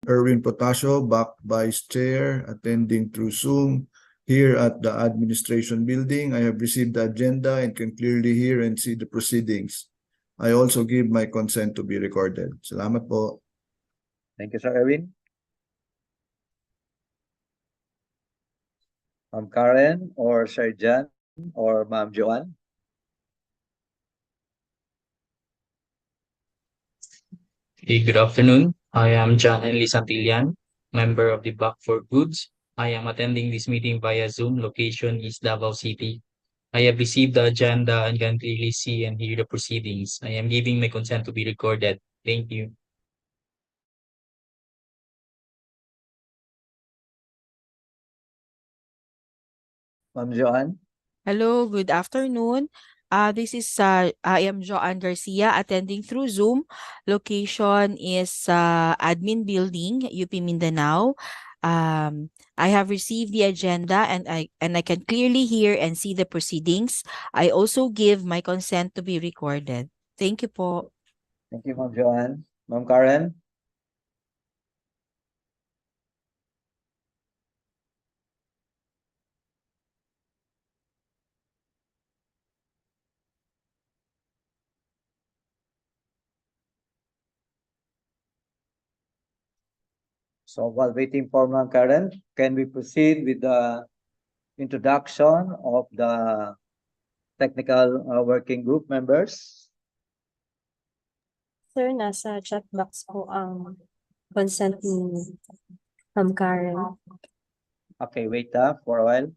Erwin Potasio, BAC Vice Chair, attending through Zoom here at the Administration Building. I have received the agenda and can clearly hear and see the proceedings. I also give my consent to be recorded. Salamat po. Thank you, Sir Erwin. Ma'am Karen or Sir John or Ma'am Joanne? Hey, good afternoon. I am John Henley Santillan, member of the BAC for Goods. I am attending this meeting via Zoom. Location is Davao City. I have received the agenda and can clearly see and hear the proceedings. I am giving my consent to be recorded. Thank you. Ma'am Joanne? Hello, good afternoon. I am Joanne Garcia attending through Zoom. Location is Admin Building, UP Mindanao. I have received the agenda and I can clearly hear and see the proceedings. I also give my consent to be recorded. Thank you po. Thank you, Ma'am Joanne. Ma'am Karen? So while waiting for Ma'am Karen, can we proceed with the introduction of the technical working group members? Sir, nasa chat box po ang consent ni Ma'am Karen. Okay, wait for a while.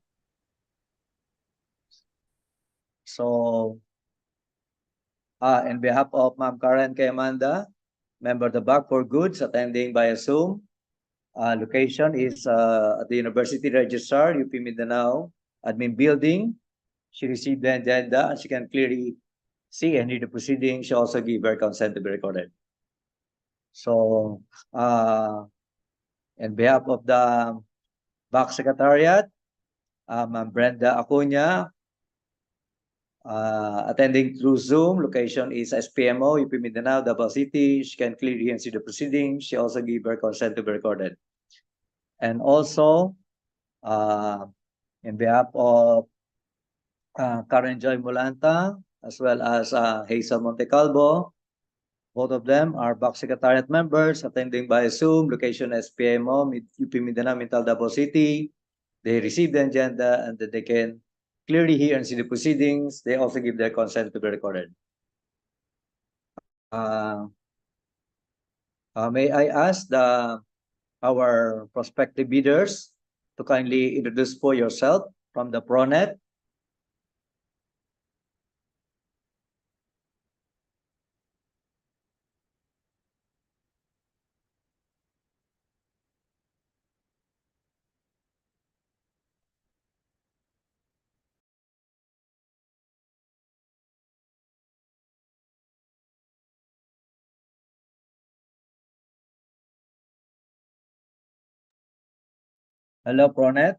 So, in behalf of Ma'am Karen K. Amanda, member of the BAC for Goods, attending via Zoom. Location is at the University Registrar, UP Mindanao, Admin Building. She received the agenda and she can clearly see and hear the proceedings. She also gave her consent to be recorded. So, in behalf of the BAC Secretariat, Ma'am Brenda Acuña, attending through Zoom. Location is SPMO, UP Mindanao, Davao City. She can clearly hear and see the proceedings. She also gave her consent to be recorded. And also, in behalf of Karen Joy Mulanta, as well as Hazel Montecalvo, both of them are BAC Secretariat members attending by Zoom. Location SPMO, UP Mindanao, Mintal, Davao City. They received the agenda and that they can clearly hear and see the proceedings. They also give their consent to be recorded. May I ask our prospective bidders to kindly introduce for yourself from the PRONET. Hello, PRONET.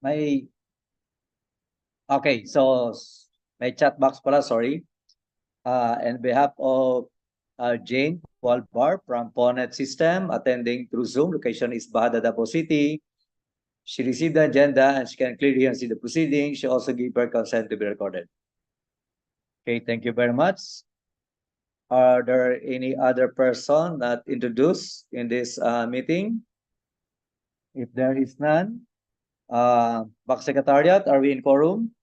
Okay, so may chat box pala, sorry. On behalf of Jane Walbar from PONET System, attending through Zoom. Location is Bahada, Davao City. She received the agenda and she can clearly see the proceedings. She also gave her consent to be recorded. Okay, thank you very much. Are there any other person not introduced in this meeting? If there is none, BAC Secretariat, are we in quorum?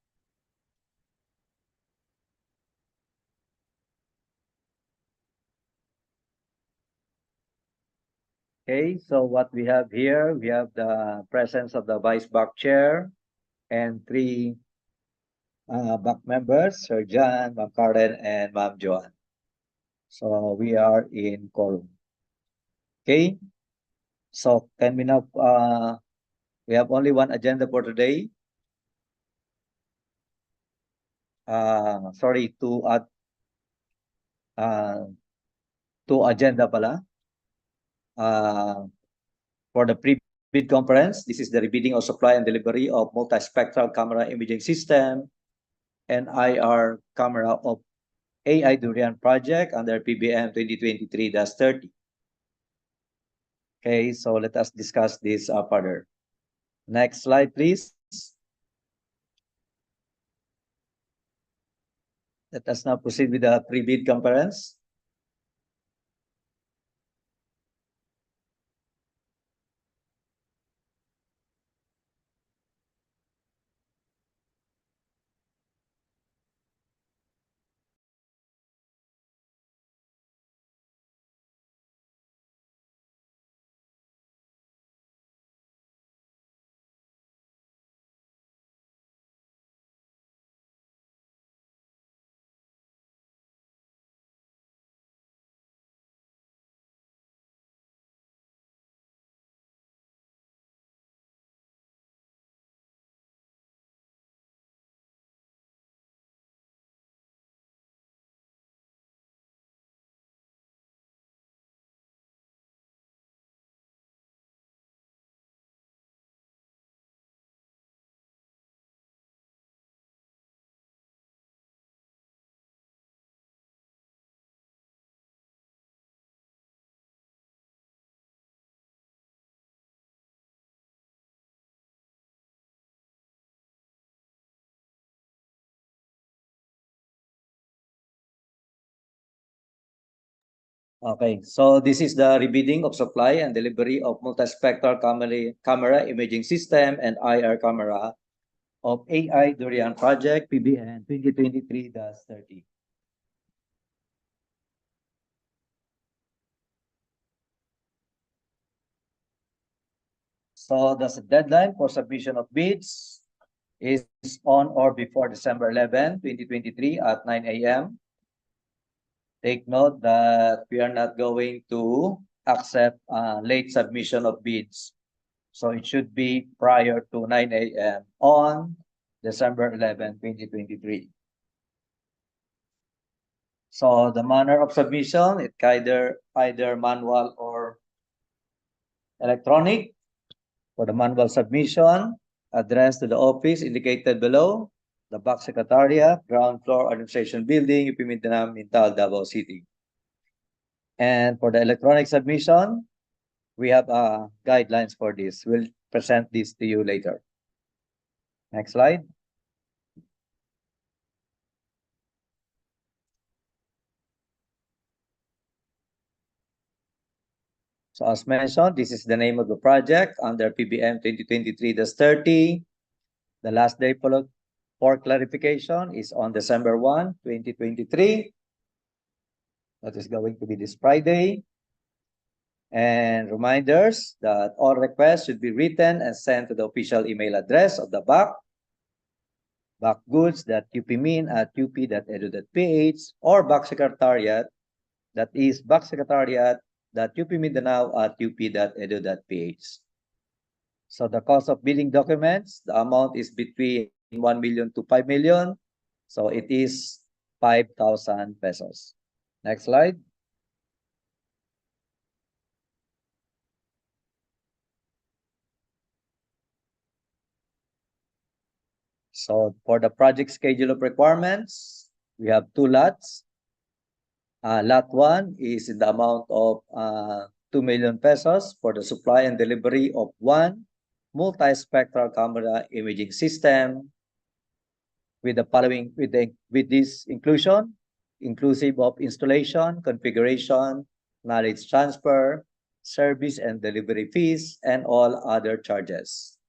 Okay, so what we have here, we have the presence of the Vice BAC Chair and 3 BAC members, Sir John, Ma'am Karen, and Ma'am Joanne. So we are in quorum. Okay, so can we now, we have only one agenda for today. Sorry, two agenda pala. For the pre-bid conference, this is the rebidding of supply and delivery of multispectral camera imaging system and IR camera of AI Durian Project under PBM 2023-30. Okay, so let us discuss this further. Next slide, please. Let us now proceed with the pre-bid conference. Okay, so this is the rebidding of supply and delivery of multispectral camera imaging system and IR camera of AI Durian Project PBN 2023-30. So the deadline for submission of bids is on or before December 11, 2023 at 9 a.m. Take note that we are not going to accept late submission of bids. So it should be prior to 9 a.m. on December 11, 2023. So the manner of submission, it either manual or electronic. For the manual submission, address to the office indicated below, the BAC Secretariat, Ground Floor Administration Building, UP Mindanao, Mintal, Davao City. And for the electronic submission, we have guidelines for this. We'll present this to you later. Next slide. So as mentioned, this is the name of the project under PBM 2023-30. The last day for clarification is on December 1, 2023. That is going to be this Friday. And reminders that all requests should be written and sent to the official email address of the BAC, bacgoods.upmin@up.edu.ph, or BAC Secretariat, that is bacsecretariat.upmindanao@up.edu.ph. So the cost of bidding documents, the amount is between 1 million to 5 million. So it is 5,000 pesos. Next slide. So for the project schedule of requirements, we have two lots. Lot 1 is in the amount of 2 million pesos for the supply and delivery of one multispectral camera imaging system with the following, with this inclusion, inclusive of installation, configuration, knowledge transfer, service and delivery fees, and all other charges.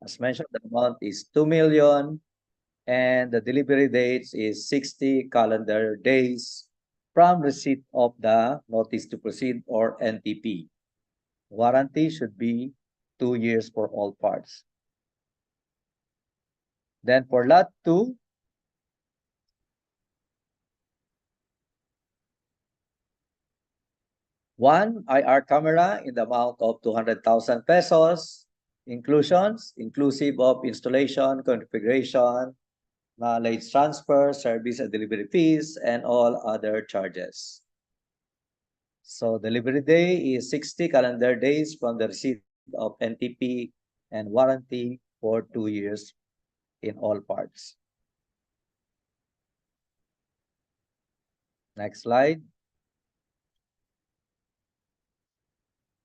As mentioned, the amount is 2 million and the delivery dates is 60 calendar days from receipt of the notice to proceed or NTP. Warranty should be 2 years for all parts. Then for lot 2, one IR camera in the amount of 200,000 pesos, inclusive of installation, configuration, knowledge transfer, service and delivery fees, and all other charges. So delivery day is 60 calendar days from the receipt of NTP and warranty for 2 years in all parts. Next slide.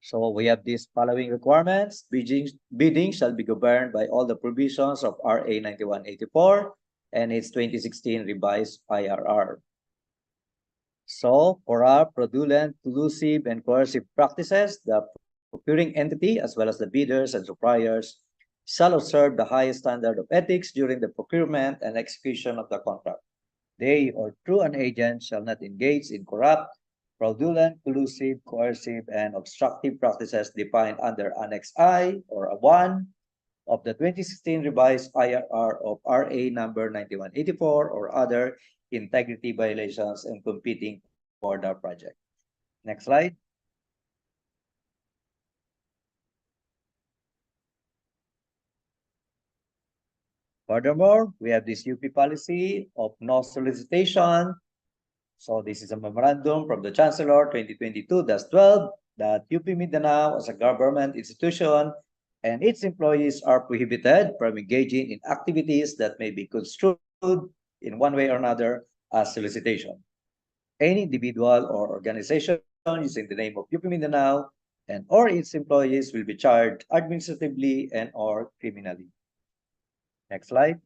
So we have these following requirements. Bidding shall be governed by all the provisions of RA 9184 and its 2016 revised IRR. So for our fraudulent, collusive, and coercive practices, the procuring entity as well as the bidders and suppliers shall observe the highest standard of ethics during the procurement and execution of the contract. They or through an agent shall not engage in corrupt, fraudulent, collusive, coercive, and obstructive practices defined under Annex I or 1 of the 2016 revised IRR of RA number 9184 or other integrity violations and competing for the project. Next slide. Furthermore, we have this UP policy of no solicitation. So this is a memorandum from the Chancellor 2022-12 that UP Mindanao as a government institution and its employees are prohibited from engaging in activities that may be construed in one way or another as solicitation. Any individual or organization using the name of UP Mindanao and or its employees will be charged administratively and or criminally. Next slide.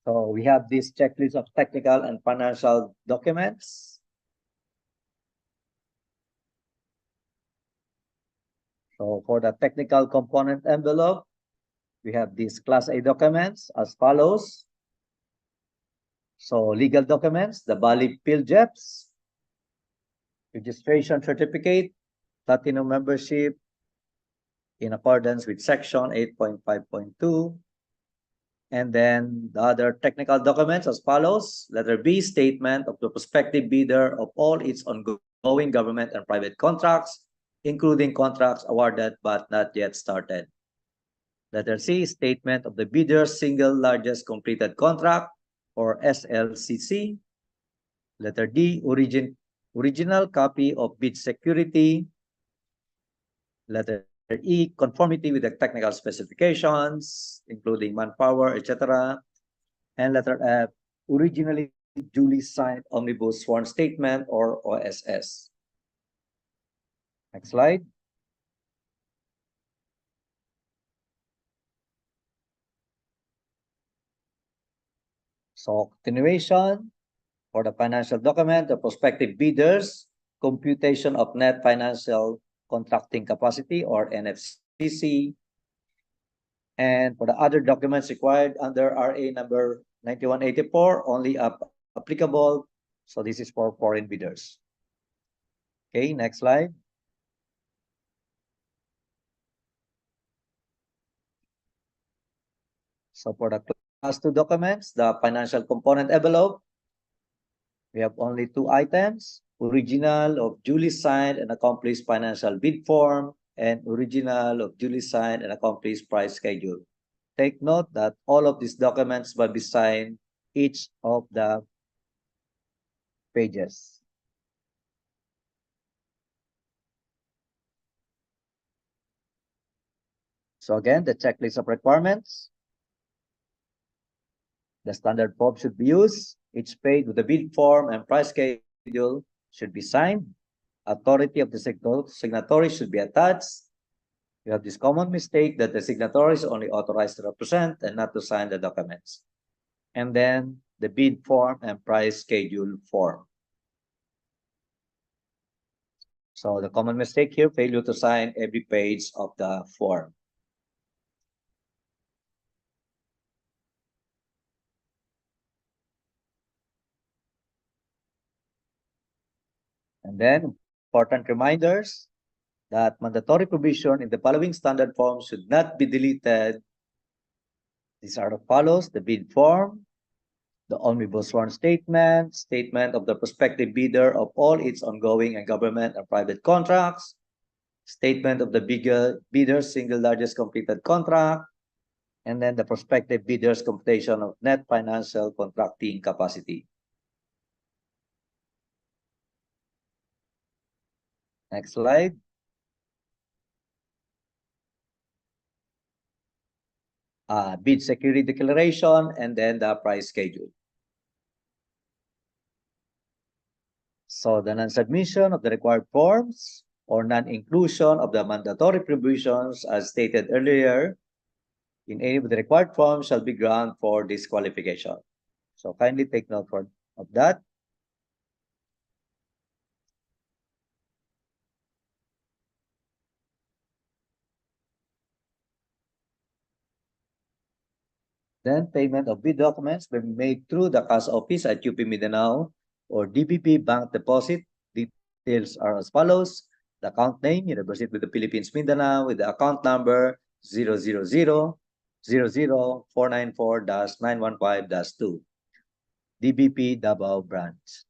So we have this checklist of technical and financial documents. So for the technical component envelope, we have these Class A documents as follows. So legal documents, the valid PhilJEPs, registration certificate, platinum membership in accordance with section 8.5.2. And then the other technical documents as follows. Letter B, statement of the prospective bidder of all its ongoing government and private contracts, including contracts awarded but not yet started. Letter C, statement of the bidder's single largest completed contract or SLCC. Letter D, original copy of bid security. Letter E, conformity with the technical specifications, including manpower, etc. And letter F, originally duly signed omnibus sworn statement or OSS. Next slide. So continuation for the financial document, the prospective bidders, computation of net financial contracting capacity or NFCC. And for the other documents required under RA number 9184, only applicable. So this is for foreign bidders. Okay, next slide. So for the Class 2 documents, the financial component envelope, we have only 2 items, original of duly signed and accomplished financial bid form and original of duly signed and accomplished price schedule. Take note that all of these documents will be signed each of the pages. So again, the checklist of requirements. The standard form should be used. Each page with the bid form and price schedule should be signed. Authority of the signatory should be attached. You have this common mistake that the signatory is only authorized to represent and not to sign the documents. And then the bid form and price schedule form. So the common mistake here, failure to sign every page of the form. And then important reminders that mandatory provision in the following standard forms should not be deleted. These are the follows: the bid form, the omnibus sworn statement, statement of the prospective bidder of all its ongoing and government and private contracts, statement of the bidder's single largest completed contract, and then the prospective bidder's computation of net financial contracting capacity. Next slide. bid security declaration, and then the price schedule. So the non-submission of the required forms or non-inclusion of the mandatory provisions as stated earlier in any of the required forms shall be ground for disqualification. So kindly take note of that. Then payment of bid documents will be made through the cash office at UP Mindanao or DBP Bank Deposit. Details are as follows. The account name, University of the Philippines Mindanao, with the account number 000-00494-915-2, DBP Davao Branch.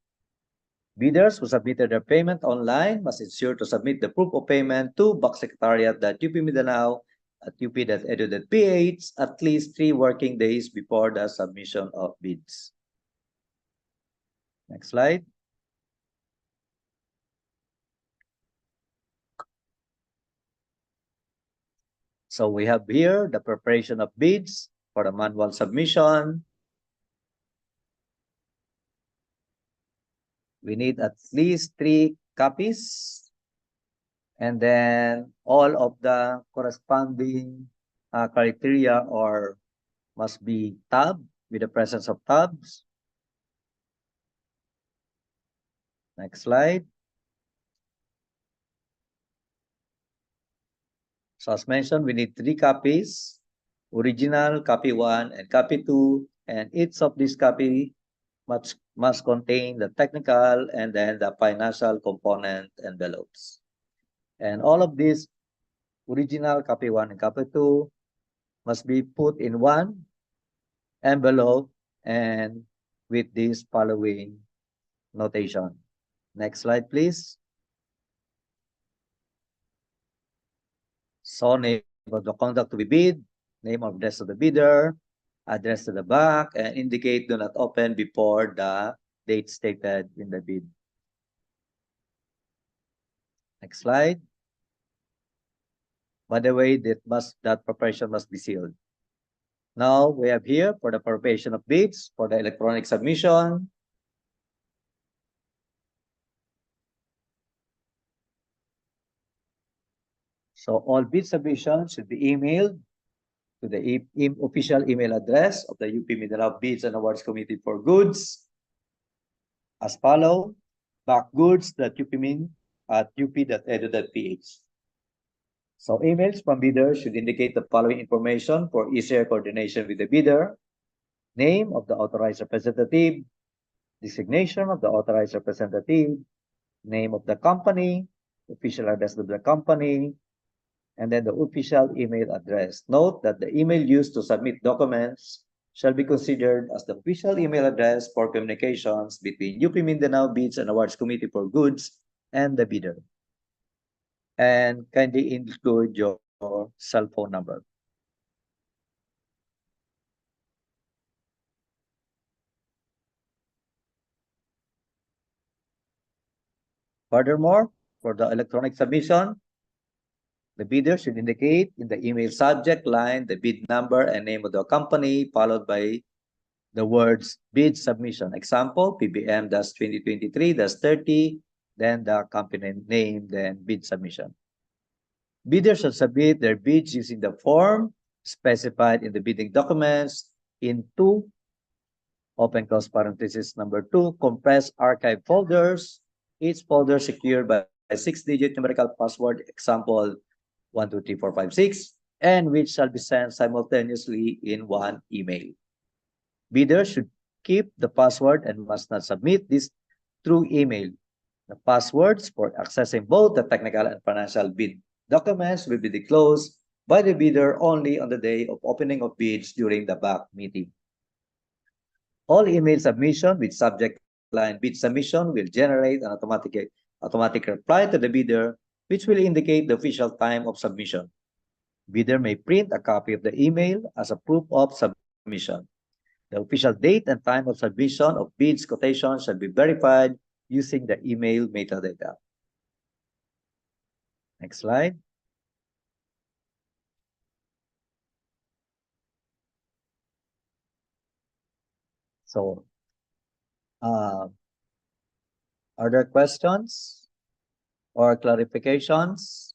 Bidders who submitted their payment online must ensure to submit the proof of payment to BAC Secretariat.UP Mindanao at up.edu.ph at least 3 working days before the submission of bids. Next slide. So we have here the preparation of bids for the manual submission. We need at least 3 copies. And then all of the corresponding criteria must be tabbed with the presence of tabs. Next slide. So as mentioned, we need 3 copies, original, copy 1, and copy 2, and each of these copy must contain the technical and then the financial component envelopes. And all of these original, copy 1, and copy 2 must be put in one envelope and with this following notation. Next slide, please. So name of the conduct to be bid, name of address of the bidder, address to the BAC, and indicate do not open before the date stated in the bid. Next slide. By the way, that preparation must be sealed. Now we have here for the preparation of bids for the electronic submission. So all bid submissions should be emailed to the official email address of the UP Mindanao Bids and Awards Committee for Goods as follow: bacgoods.upmin@up.edu.ph. So emails from bidders should indicate the following information for easier coordination with the bidder: name of the authorized representative, designation of the authorized representative, name of the company, official address of the company, and then the official email address. Note that the email used to submit documents shall be considered as the official email address for communications between UP Mindanao Bids and Awards Committee for Goods and the bidder. And kindly include your cell phone number. Furthermore, for the electronic submission, the bidder should indicate in the email subject line the bid number and name of the company, followed by the words bid submission. Example, PBM-2023-30, then the company name, then bid submission. Bidders should submit their bids using the form specified in the bidding documents in 2, open close parenthesis number 2, compressed archive folders, each folder secured by a 6-digit numerical password, example 123456, and which shall be sent simultaneously in one email. Bidders should keep the password and must not submit this through email. The passwords for accessing both the technical and financial bid documents will be disclosed by the bidder only on the day of opening of bids during the BAC meeting. All email submission with subject line bid submission will generate an automatic reply to the bidder, which will indicate the official time of submission. Bidder may print a copy of the email as a proof of submission. The official date and time of submission of bids quotations shall be verified using the email metadata. Next slide. So, are there questions or clarifications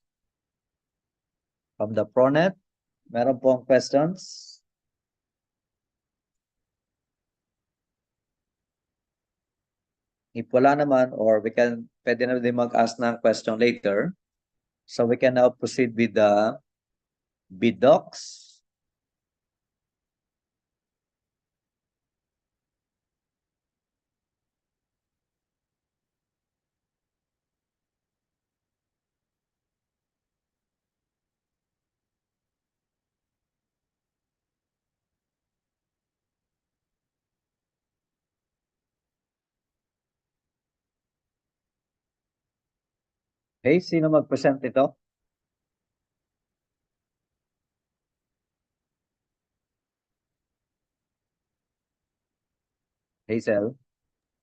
from the PRONET? Meron pong questions? If wala naman, or pwede na din mag-ask ng question later. So we can now proceed with the bid docs. Okay, sino mag-present ito? Hazel?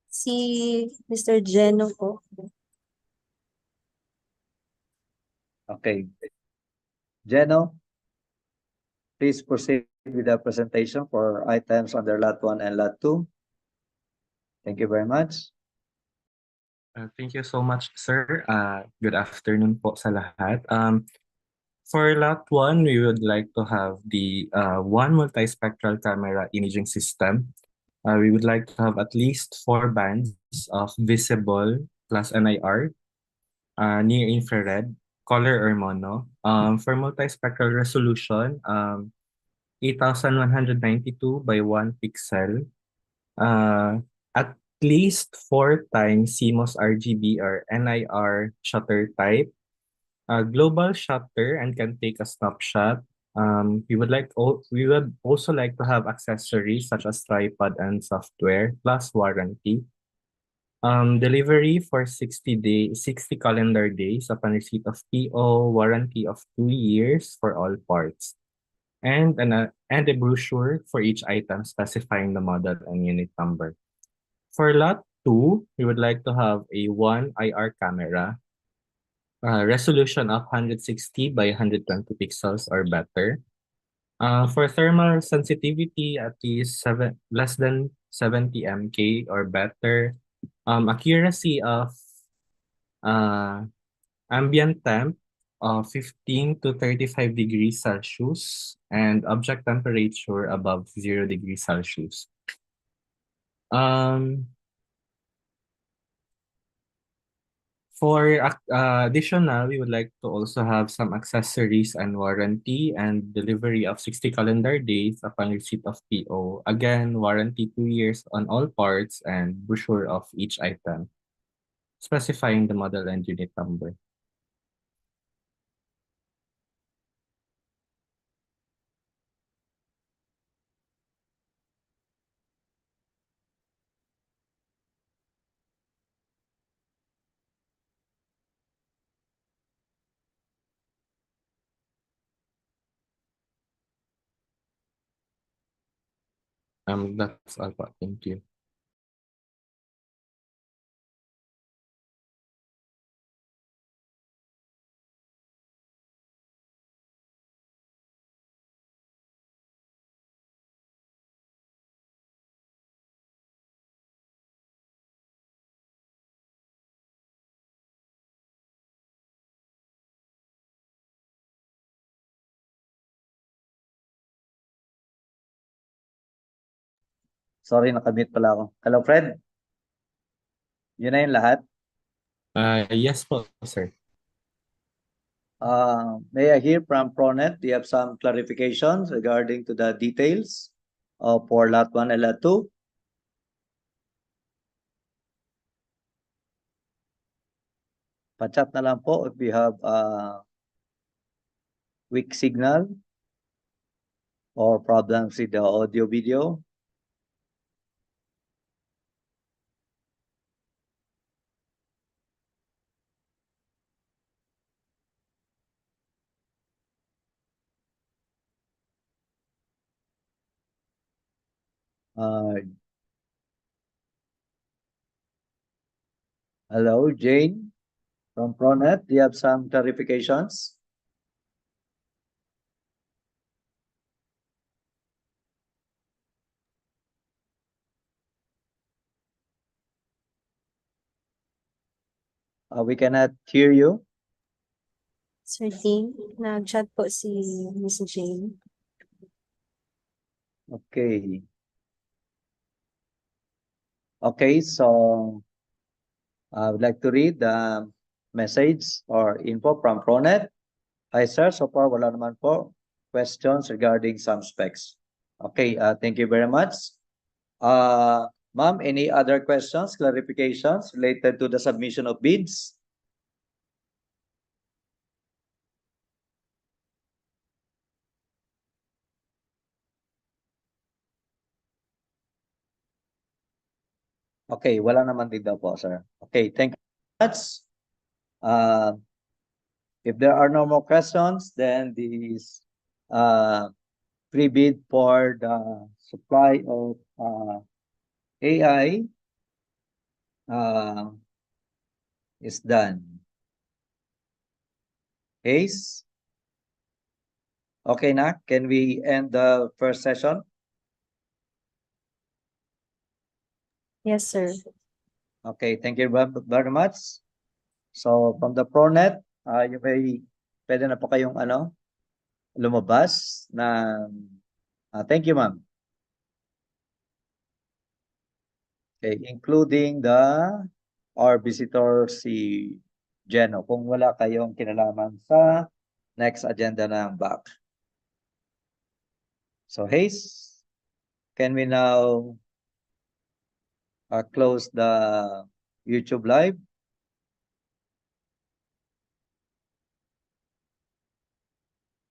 Si Mr. Geno po. Okay. Jeno, please proceed with the presentation for items under Lot 1 and Lot 2. Thank you very much. Thank you so much, sir. Good afternoon po sa lahat. For lot 1, we would like to have the one multispectral camera imaging system. We would like to have at least 4 bands of visible plus NIR, near infrared, color or mono. For multispectral resolution, 8192 by 1 pixel. At least 4 times CMOS RGB or NIR shutter type. Global shutter and can take a snapshot. We would also like to have accessories such as tripod and software plus warranty. Delivery for 60 calendar days upon receipt of PO, warranty of 2 years for all parts, and a brochure for each item specifying the model and unit number. For lot 2, we would like to have a 1 IR camera, resolution of 160 by 120 pixels or better. For thermal sensitivity, at least less than 70 mK or better. Accuracy of ambient temp of 15 to 35 degrees Celsius and object temperature above 0 degrees Celsius. For additional, we would like to also have some accessories and warranty and delivery of 60 calendar days upon receipt of PO. Again, warranty 2 years on all parts and brochure of each item, specifying the model and unit number. That's all po. Thank you. Sorry, nakamute pala ako. Hello, Fred? Yun na yung lahat? Yes po, sir. May I hear from PRONET? Do you have some clarifications regarding to the details for Lot 1 and Lot 2? Pa-chat na lang po if you have weak signal or problems with the audio video. Hello, Jane from PRONET. Do you have some clarifications? We cannot hear you. Sir Ting, nag-chat po si Miss Jane. Okay. Okay, so I would like to read the message or info from Pronet. Hi sir, so far wala naman po questions regarding some specs. Okay, thank you very much. Ma'am, any other questions, clarifications related to the submission of bids? Okay, wala naman din daw po, sir. Okay, thank you very much. If there are no more questions, then this pre-bid for the supply of AI is done. Ace? Okay na? Can we end the first session? Yes, sir. Okay, thank you very much. So from the ProNet, you may, pwede na po kayong lumabas na, thank you ma'am. Okay, including our visitor si Jeno, kung wala kayong kinalaman sa next agenda ng BAC. So Hayes, can we now close the YouTube live?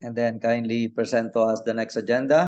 And then kindly present to us the next agenda.